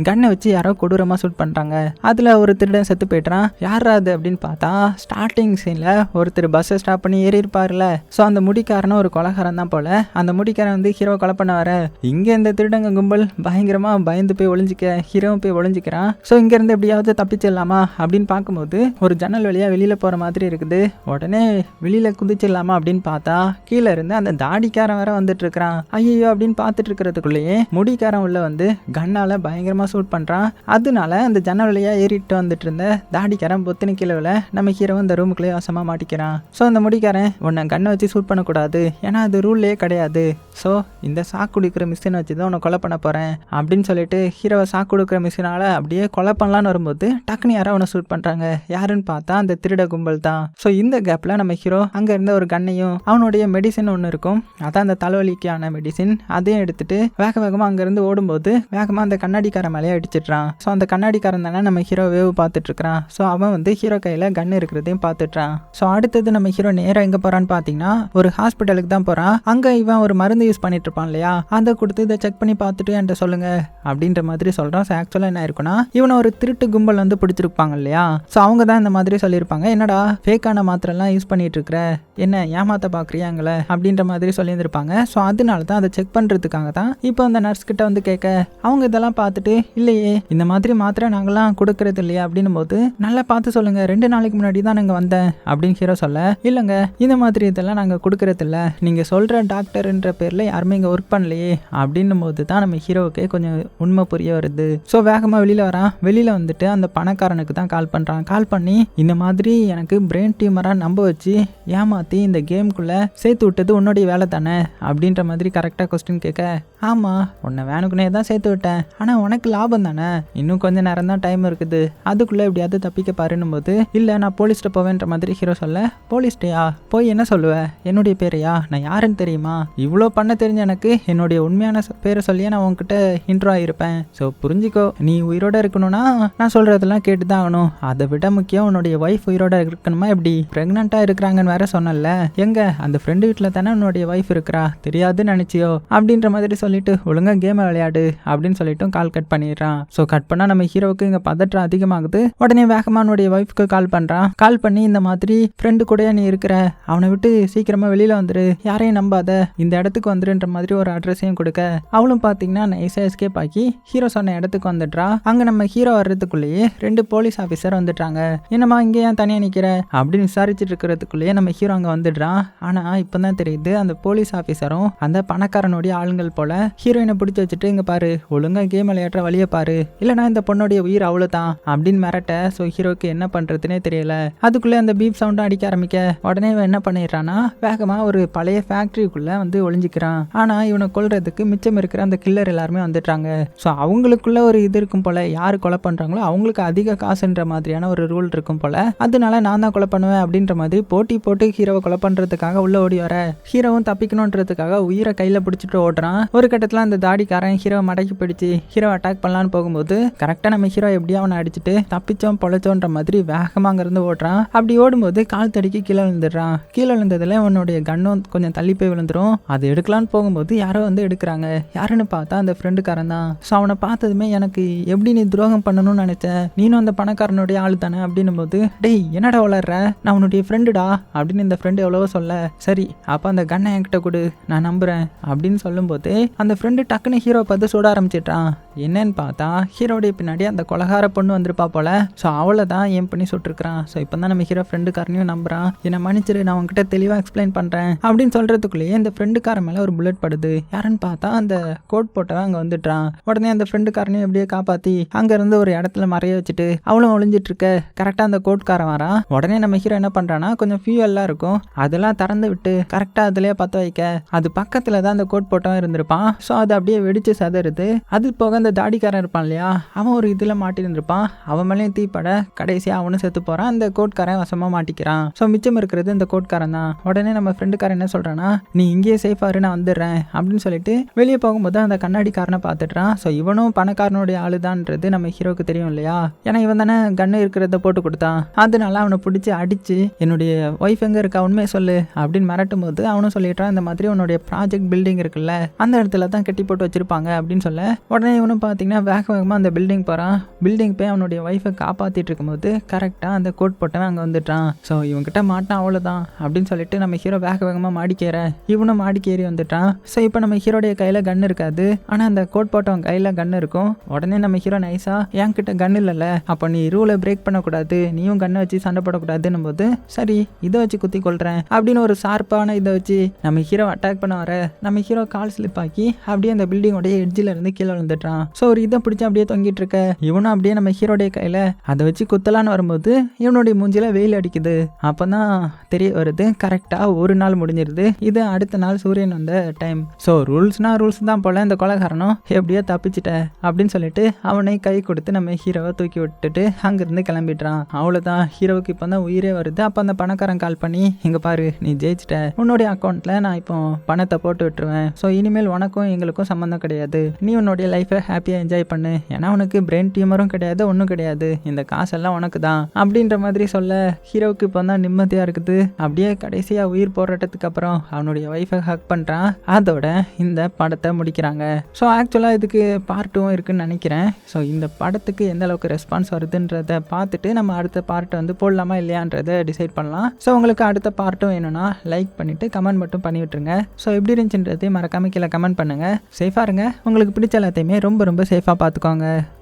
கண்ணை வச்சு யாரோ கொடூரமா ஷூட் பண்றாங்க. அதுல ஒரு திருடன் செத்து போயிட்டான். யாரா அது அப்படின்னு பார்த்தா ஸ்டார்டிங் சீன்ல ஒருத்தர் பஸ்ஸை ஸ்டாப் பண்ணி ஏறி இருப்பாருல, ஸோ அந்த முடிக்காரனும் ஒரு கொலைகாரன் தான் போல. அந்த முடிக்காரன் வந்து ஹீரோ கொலை பண்ண வர, இங்க இந்த திருடங்க கும்பல் பயங்கரமா பயந்து போய் ஒளிஞ்சிக்க, ஹீரோவும் போய் ஒளிஞ்சிக்கிறான். ஸோ இங்க இருந்து எப்படியாவது தப்பிச்சிடலாமா அப்படின்னு பார்க்கும்போது ஒரு ஜன்னல் வழியா வெளியில போற மாதிரி இருக்குது. உடனே வெளியில குதிச்சிடலாமா அப்படின்னு பார்த்தா கீழே இருந்து அந்த தாடிக்காரன் வேற வந்துட்டு இருக்கிறான். ஐயோ அப்படின்னு பார்த்துட்டு இருக்கிறதுக்குள்ளேயே முடிக்காரன் உள்ள வந்து கண்ணால பயங்கரமா ஷூட் பண்றான். அதனால அந்த ஜன்னல் வழியா ஏறிட்டு வந்துட்டு இருந்த தாடிக்காரன் பொத்தினி கீழே நம்ம ஹீரோ இந்த ரூமுக்குள்ளேயே வசமா மாட்டிக்கிறான். ஸோ அந்த முடிக்காரன் உன்னை கண்ணை வச்சு ஷூட் பண்ணக்கூடாது, ஏன்னா அது ரூல்லே கிடையாது, ஸோ இந்த சாக்கு குடிக்கிற மிஷினை வச்சு தான் உன்னை கொலை பண்ண போறேன் அப்படின்னு சொல்லிட்டு ஹீரோவை சாக்கு கொடுக்குற மிஷினால அப்படியே கொலை பண்ணலான்னு வரும்போது டக்குனு யாரோ அவனை ஷூட் பண்றாங்க. யாருன்னு பார்த்தா அந்த திருட கும்பல் தான். ஸோ இந்த கேப்ல நம்ம ஹீரோ அங்க இருந்த ஒரு கண்ணையும் அவனுடைய மெடிசின் ஒன்று இருக்கும், அதான் அந்த தலைவலிக்கான மெடிசின், அதையும் எடுத்துட்டு வேக வேகமா அங்க இருந்து ஓடும்போது வேகமா அந்த கண்ணாடிக்காரன் மேலேயே அடிச்சிட்றான். ஸோ அந்த கண்ணாடிக்காரன் தானே நம்ம ஹீரோ வேவ் பார்த்துட்டு இருக்கிறான். ஸோ அவன் வந்து ஹீரோ கையில கன் இருக்கிறதையும் பார்த்துட்றான். ஸோ அடுத்தது நம்ம ஹீரோ நேரம் எங்க போறான்னு பார்த்தீங்கன்னா ஒரு ஹாஸ்பிட்டலுக்கு தான் போறான். அங்க இவன் ஒரு மருந்து யூஸ் பண்ணிட்டு இருப்பான் இல்லையா, அதை கொடுத்து இதை செக் பண்ணி பார்த்துட்டு என்கிட்ட சொல்லுங்க அப்படின்ற மாதிரி சொல்றான். ஸோ ஆக்சுவலா என்ன இருக்குன்னா இவனை ஒரு திருட்டு கும்பல் வந்து பிடிச்சிருப்பாங்க இல்லையா, ஸோ அவங்க தான் இந்த மாதிரி சொல்லியிருப்பாங்க, என்னடா ஃபேக்கான மாத்திரெல்லாம் யூஸ் பண்ணிட்டு இருக்கிற, என்ன ஏமாத்த பாக்குறியாங்களே அப்படின்ற மாதிரி சொல்லியிருந்திருப்பாங்க. ஸோ அதனால தான் அதை செக் பண்றதுக்காக தான் இப்போ அந்த நர்ஸ் கிட்ட வந்து கேட்க, அவங்க இதெல்லாம் இதெல்லாம் பார்த்துட்டு இல்லையே இந்த மாதிரி மாத்திரை நாங்களாம் கொடுக்கறது இல்லையா அப்படின்னும் போது நல்லா பார்த்து சொல்லுங்க, 2 நாளைக்கு முன்னாடி தான் நாங்கள் வந்தேன் அப்படின்னு ஹீரோ சொல்ல, இல்லைங்க இந்த மாதிரி இதெல்லாம் நாங்கள் கொடுக்கறது இல்லை, நீங்கள் சொல்கிற டாக்டர்ன்ற பேரில் யாருமே இங்கே ஒர்க் பண்ணலையே அப்படின்னும் போது தான் நம்ம ஹீரோவுக்கே கொஞ்சம் உண்மை புரிய வருது. ஸோ வேகமாக வெளியில் வரான். வெளியில் வந்துட்டு அந்த பணக்காரனுக்கு தான் கால் பண்ணுறான். கால் பண்ணி இந்த மாதிரி எனக்கு பிரெயின் டியூமராக நம்ப வச்சு ஏமாற்றி இந்த கேமுக்குள்ளே சேர்த்து விட்டது உன்னுடைய வேலை தானே அப்படின்ற மாதிரி கரெக்டாக கொஸ்டின் கேட்க, ஆமாம் உன்னை வேணுக்குனே தான் சேர்த்து விட்டேன், ஆனால் உனக்கு லாபம் தானே, இன்னும் கொஞ்சம் நேரம் தான் டைம் இருக்குது, அதுக்குள்ளே எப்படியாவது தப்பிக்க பாருன்னும் போது இல்லை நான் போலீஸ்கிட்ட போவேன்ற மாதிரி ஹீரோ சொல்ல, போலீஸ்டையா போய் என்ன சொல்லுவேன், என்னுடைய பேரையா, நான் யாருன்னு தெரியுமா, இவ்வளோ பண்ண தெரிஞ்ச எனக்கு என்னுடைய உண்மையான பேரை சொல்லியே நான் உன்கிட்ட இன்ட்ரோ ஆகிருப்பேன். ஸோ புரிஞ்சிக்கோ, நீ உயிரோட இருக்கணும்னா நான் சொல்கிறதெல்லாம் கேட்டு தான் ஆகணும், அதை விட முக்கியம் உன்னுடைய ஒய்ஃப் உயிரோட இருக்கணுமா, எப்படி ப்ரெக்னெண்ட்டாக இருக்கிறாங்கன்னு வேற சொன்னல, எங்க அந்த ஃப்ரெண்டு வீட்டில் தானே உன்னுடைய ஒய்ஃப் இருக்கிறா, தெரியாதுன்னு நினச்சியோ அப்படின்ற மாதிரி சொல்லிட்டு ஒழுங்கா கேமை விளையாடு அப்படின்னு சொல்லிட்டு கால் கட் பண்ணிடுறான். ஸோ கட் பண்ணால் நம்ம ஹீரோவுக்கு இங்கே பதற்றம் அதிகமாகுது. உடனே வேகமானுடைய ஒய்ஃப்க்கு கால் பண்ணுறான். கால் பண்ணி இந்த மாதிரி ஃப்ரெண்டு கூட நீ இருக்கிற, அவனை விட்டு சீக்கிரமா வெளியில் வந்துரு, யாரையும் நம்பாத, இந்த இடத்துக்கு வந்துருன்ற மாதிரி ஒரு அட்ரஸையும் கொடுக்க, அவளும் பார்த்தீங்கன்னா நைஸாக எஸ்கேப் ஆக்கி ஹீரோ சொன்ன இடத்துக்கு வந்துடுறா. அங்கே நம்ம ஹீரோ வர்றதுக்குள்ளேயே 2 போலீஸ் ஆஃபீஸர் வந்துட்டாங்க. என்னம்மா இங்கே ஏன் தனியாக நிற்கிற அப்படின்னு விசாரிச்சுட்டு இருக்கிறதுக்குள்ளேயே நம்ம ஹீரோ அங்கே வந்துடுறான். ஆனால் இப்போ தான் தெரியுது அந்த போலீஸ் ஆஃபீஸரும் அந்த பணக்காரனுடைய ஆளுங்கள் போல ஹீரோயினை பிடிச்சி வச்சுட்டு, இங்கே பாரு ஒழுங்கா கேம் விளையாடுற வழியை பாரு, இல்லைனா இந்த பொண்ணுடைய உயிர் அவ்வளோதான் அப்படின்னு மிரட்ட. ஸோ ஹீரோக்கு என்ன பண்ணுறதுனே தெரியல. அதுக்குள்ளே அந்த பீப் சவுண்டும் அடிக்க ஆரம்பிக்க உடனே இவன் என்ன பண்ணிடுறான்னா வேகமாக ஒரு பழைய ஃபேக்ட்ரிக்குள்ளே வந்து ஒளிஞ்சிக்கிறான். ஆனால் இவனை கொல்றதுக்கு மிச்சம் இருக்கிற அந்த கில்லர் எல்லாருமே வந்துட்டாங்க. ஸோ அவங்களுக்குள்ள ஒரு இது இருக்கும் போல, யார் கொலை பண்ணுறாங்களோ அவங்களுக்கு அதிக காசுன்ற மாதிரியான ஒரு ரூல் இருக்கும் போல, அதனால நான் தான் கொலை பண்ணுவேன் அப்படின்ற மாதிரி போட்டி போட்டு ஹீரோவை கொலை பண்ணுறதுக்காக உள்ள ஓடி வர, ஹீரோவும் தப்பிக்கணுன்றதுக்காக உயிரை கையில் பிடிச்சிட்டு ஓடுறான். ஒரு கட்டத்தில் அந்த தாடிக்காரன் ஹீரோவை மடக்கி பிடிச்சி ஹீரோ அட்டாக் பண்ணலான்னு போகும்போது கரெக்டாக நம்ம ஹீரோ எப்படியா அவனை அடிச்சுட்டு தப்பிச்சோம் பொழைச்சோன்ற மாதிரி வேகமாக அங்கேருந்து ஓடுறான். அப்படி ஓடும்போது கால் தடிக்கி கீழே விழுந்துடுறான். கீழே விழுந்ததில் அவனுடைய கன்னும் கொஞ்சம் தள்ளி போய் விழுந்துடும். அது எடுக்கலான்னு போகும்போது யாரோ வந்து எடுக்கிறாங்க. யாருன்னு பார்த்தா அந்த ஃப்ரெண்டுக்காரன் தான். ஸோ அவனை பார்த்ததுமே எனக்கு எப்படி நீ துரோகம் பண்ணணும்னு நினைச்சேன், நீனும் அந்த பணக்காரனுடைய ஆள் தானே அப்படின்னும் போது, டேய் என்னடா வளர்ற, நான் உன்னுடைய ஃப்ரெண்டுடா அப்படின்னு இந்த ஃப்ரெண்டு எவ்வளவோ சொல்ல, சரி அப்போ அந்த கன்னை என்கிட்ட கொடு நான் நம்புறேன் அப்படின்னு சொல்லும்போது அந்த ஃப்ரெண்டு டக்குன்னு ஹீரோ பார்த்து சுட ஆரம்பிச்சிட்டான். என்னன்னு பார்த்தா ஹீரோடைய பின்னாடி அந்த கொலகார பொண்ணு வந்திருப்பா போல. ஸோ அவளை தான் ஏன் பண்ணி சுட்டுருக்கான். ஸோ இப்போ தான் நம்ம ஹீரோ ஃப்ரெண்டுக்காரனையும் நம்புறான். என்னை மன்னிச்சிரு, நான் உங்ககிட்ட தெளிவாக எக்ஸ்பிளைன் பண்ணுறேன் அப்படின்னு சொல்கிறதுக்குள்ளேயே இந்த ஃப்ரெண்டுக்காரன் மேலே ஒரு புல்லட் படுது. யாருன்னு பார்த்தா அந்த கோட் போட்டவன் அங்கே வந்துட்டான். உடனே அந்த ஃப்ரெண்டுக்காரனையும் எப்படியே காப்பாற்றி அங்கேருந்து ஒரு இடத்துல மறைய வச்சுட்டு அவளும் ஒளிஞ்சிட்டு இருக்க. கரெக்டாக அந்த கோட்காரன் வரான். உடனே நம்ம ஹீரோ என்ன பண்ணுறான்னா கொஞ்சம் ஃபியூவெல்லாம் இருக்கும், அதெல்லாம் திறந்து விட்டு கரெக்டாக அதுலேயே பற்ற வைக்க, அது பக்கத்தில் தான் அந்த கோட் போட்டவன் இருந்திருப்பான். ஸோ அது அப்படியே வெடிச்சு சதறுது. அது போக அந்த தாடிக்காரன் இருப்பான் இல்லையா, அவன் ஒரு இதில் மாட்டின்னு இருப்பான். அவன் மேலேயும் தீப்பட கடைசியாக அவனும் செத்து போகிறான். அந்த கோட்காரன் வசமாக மாட்டிக்கிறான். ஸோ மிச்சம் இருக்கிறது இந்த கோட்காரன் தான். உடனே நம்ம ஃப்ரெண்டுக்காரன் என்ன சொல்கிறான்னா, நீ இங்கேயே சேஃபாரு நான் வந்துடுறேன் அப்படின்னு சொல்லிட்டு வெளியே போகும்போது அந்த கண்ணாடிக்காரனை பார்த்துட்றான். ஸோ இவனும் பணக்காரனுடைய ஆளுதான்றது நம்ம ஹீரோக்கு தெரியும் இல்லையா, ஏன்னா இவன் தானே கண்ணு இருக்கிறத போட்டு கொடுத்தான். அதனால அவனை பிடிச்சி அடிச்சு என்னுடைய ஒய்ஃப் எங்கே இருக்கா உண்மையை சொல்லு அப்படின்னு மிரட்டும் போது அவனும் சொல்லிடுறான், இந்த மாதிரி உன்னுடைய ப்ராஜெக்ட் பில்டிங் இருக்குல்ல அந்த இடத்துல தான் கட்டி போட்டு வச்சிருப்பாங்க அப்படின்னு சொல்ல, உடனே இவனும் பார்த்தீங்கன்னா வேகமாக அந்த பில்டிங் போகிறான். பில்டிங் போய் அவனுடைய ஒய்ஃபை காப்பாற்றிட்டு இருக்கும்போது கரெக்டாக அந்த கோட் போட்டவன் அங்கே வந்துட்டான். ஸோ இவன்கிட்ட மாட்டான் அவ்வளோதான் அப்படின்னு சொல்லிட்டு நம்ம ஹீரோ வேகமாக மாடிக்கேற, இவனும் மாடிக்கேறி வந்துட்டான். ஸோ இப்போ நம்ம ஹீரோடைய கையில் கன் இருக்காது, ஆனால் அந்த கோட் போட்டவன் கையில் கன் இருக்கும். உடனே நம்ம ஹீரோ நைஸா என்கிட்ட கன் இல்லைல்ல, அப்போ நீ ரூலை பிரேக் பண்ணக்கூடாது, நீயும் கன்னை வச்சு சண்டை போடக்கூடாதுன்னும் போது, சரி இதை வச்சு குத்தி கொள்றேன் அப்படின்னு ஒரு ஷார்ப்பான இதை வச்சு நம்ம ஹீரோ அட்டாக் பண்ண வர, நம்ம ஹீரோ கால் ஸ்லிப் ஆக்கி அப்படியே அந்த பில்டிங்கோடைய எட்ஜில் இருந்து கீழே விழுந்துட்டான். ஸோ ஒரு இதை பிடிச்சி அப்படியே தொங்கிட்டு இருக்க, இவனும் அப்படியே நம்ம ஹீரோடைய கையில் அதை வச்சு குத்தலான்னு வரும்போது இவனுடைய மூஞ்சில வெயில் அடிக்குது. அப்போ தான் தெரிய வருது கரெக்டாக ஒரு நாள் முடிஞ்சிருது. இது அடுத்த நாள் சூரியன் வந்த டைம். ஸோ ரூல்ஸ்னா ரூல்ஸ் தான் போல, இந்த கொலைகாரனும் எப்படியோ தப்பிச்சிட்ட அப்படின்னு சொல்லிட்டு அவனை கை கொடுத்து நம்ம ஹீரோவை தூக்கி விட்டுட்டு அங்கிருந்து கிளம்பிடுறான். அவ்வளோதான், ஹீரோவுக்கு இப்போ தான் உயிரே வருது. அப்போ அந்த பணக்காரன் கால் பண்ணி, இங்கே பாரு நீ ஜெயிச்சிட்ட, உன்னுடைய அக்கௌண்ட்டில் நான் இப்போ பணத்தை போட்டு விட்டுருவேன். ஸோ இனிமேல் உனக்கும் எங்களுக்கும் சம்மந்தம் கிடையாது, நீ உன்னுடைய லைஃபை ஹாப்பியாக என்ஜாய் பண்ணு, ஏன்னா உனக்கு பிரெயின் டியூமரும் கிடையாது ஒன்றும் கிடையாது, இந்த காசெல்லாம் உனக்கு தான் அப்படின்ற மாதிரி சொல்ல, ஹீரோவுக்கு இப்போ தான் நிம்மதியாக இருக்குது. அப்படியே கடைசியாக உயிர் போராட்டத்துக்கு அப்புறம் அவனுடைய ஒய்ஃபை ஹக் பண்ணுறான். அதோட இந்த படத்தை முடிக்கிறாங்க. ஸோ ஆக்சுவலாக இதுக்கு பார்ட் 2 இருக்குன்னு நினைக்கிறேன். ஸோ இந்த படத்துக்கு எந்த அளவுக்கு ரெஸ்பான்ஸ் வருதுன்றதை பார்த்துட்டு நம்ம அடுத்த பார்ட்டை வந்து போடலாமா இல்லையான்றதை டிசைட் பண்ணலாம். ஸோ உங்களுக்கு அடுத்த பார்ட்டும் வேணும்னா லைக் பண்ணிவிட்டு கமெண்ட் மட்டும் பண்ணி விட்டுருங்க. ஸோ எப்படி இருந்துச்சுன்றதே மறக்காம கீழே கமெண்ட் பண்ணுங்கள். சேஃபாக இருங்க. உங்களுக்கு பிடிச்ச எல்லாத்தையுமே ரொம்ப ரொம்ப சேஃபாக பார்த்துக்கோங்க.